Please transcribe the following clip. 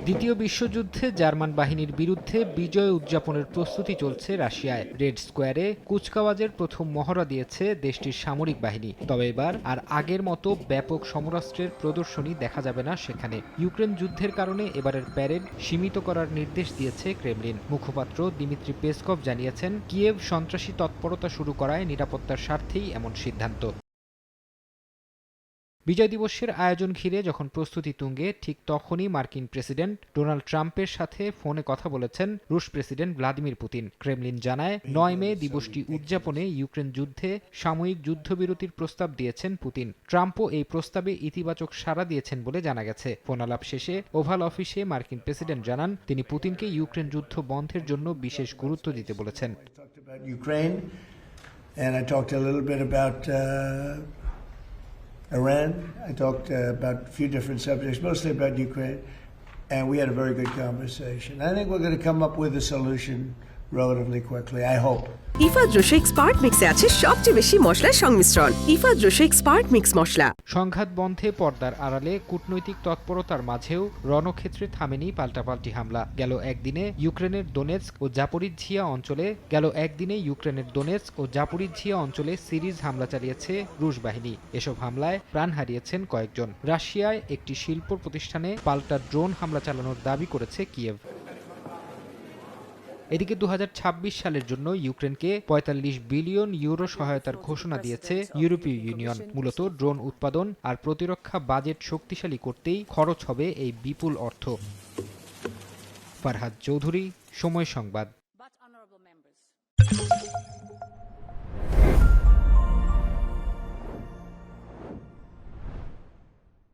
দ্বিতীয় বিশ্বযুদ্ধে জার্মান বাহিনীর বিরুদ্ধে বিজয় উদযাপনের প্রস্তুতি চলছে রাশিয়ায়। রেড স্কোয়ারে কুচকাওয়াজের প্রথম মহড়া দিয়েছে দেশটির সামরিক বাহিনী। তবে এবার আর আগের মতো ব্যাপক সমরাস্ত্রের প্রদর্শনী দেখা যাবে না সেখানে। ইউক্রেন যুদ্ধের কারণে এবারের প্যারেড সীমিত করার নির্দেশ দিয়েছে ক্রেমলিন। মুখপাত্র দিমিত্রি পেসকভ জানিয়েছেন, কিয়েভ সন্ত্রাসী তৎপরতা শুরু করায় নিরাপত্তার স্বার্থেই এমন সিদ্ধান্ত। বিজয় দিবসের আয়োজন ঘিরে যখন প্রস্তুতি তুঙ্গে, ঠিক তখনই মার্কিন প্রেসিডেন্ট ডোনাল্ড ট্রাম্পের সাথে ফোনে কথা বলেছেন রুশ প্রেসিডেন্ট ভ্লাদিমির পুতিন। ক্রেমলিন জানায়, ৯ মে দিবসটি উদযাপনে ইউক্রেন যুদ্ধে সাময়িক যুদ্ধবিরতির প্রস্তাব দিয়েছেন পুতিন। ট্রাম্পও এই প্রস্তাবে ইতিবাচক সাড়া দিয়েছেন বলে জানা গেছে। ফোনালাপ শেষে ওভাল অফিসে মার্কিন প্রেসিডেন্ট জানান, তিনি পুতিনকে ইউক্রেন যুদ্ধ বন্ধের জন্য বিশেষ গুরুত্ব দিতে বলেছেন। Iran. I talked about a few different subjects, mostly about Ukraine, and we had a very good conversation. I think we're going to come up with a solution relatively quickly, I hope. Ifad রোশেক স্পার্ট মিক্সে আছে সবচেয়ে বেশি মশলার সংমিশ্রণ। Ifad রোশেক স্পার্ট mix মশলা। সংঘাত বন্ধে পর্দার আড়ালে কূটনৈতিক তৎপরতার মাঝেও রণক্ষেত্রে থামেনি পাল্টাপাল্টি হামলা। গেল একদিনে ইউক্রেনের দোনেৎস্ক ও জাপোরিঝিয়া অঞ্চলে সিরিজ হামলা চালিয়েছে রুশ বাহিনী। এসব হামলায় প্রাণ হারিয়েছেন কয়েকজন। রাশিয়ায় একটি শিল্প প্রতিষ্ঠানে পাল্টা ড্রোন হামলা চালানোর দাবি করেছে কিয়েভ। এদিকে ২০২৬ সালের জন্য ইউক্রেনকে ৪৫ বিলিয়ন ইউরো সহায়তার ঘোষণা দিয়েছে ইউরোপীয় ইউনিয়ন। মূলত ড্রোন উৎপাদন আর প্রতিরক্ষা বাজেট শক্তিশালী করতেই খরচ হবে এই বিপুল অর্থ। ফারহাদ চৌধুরী, সময় সংবাদ।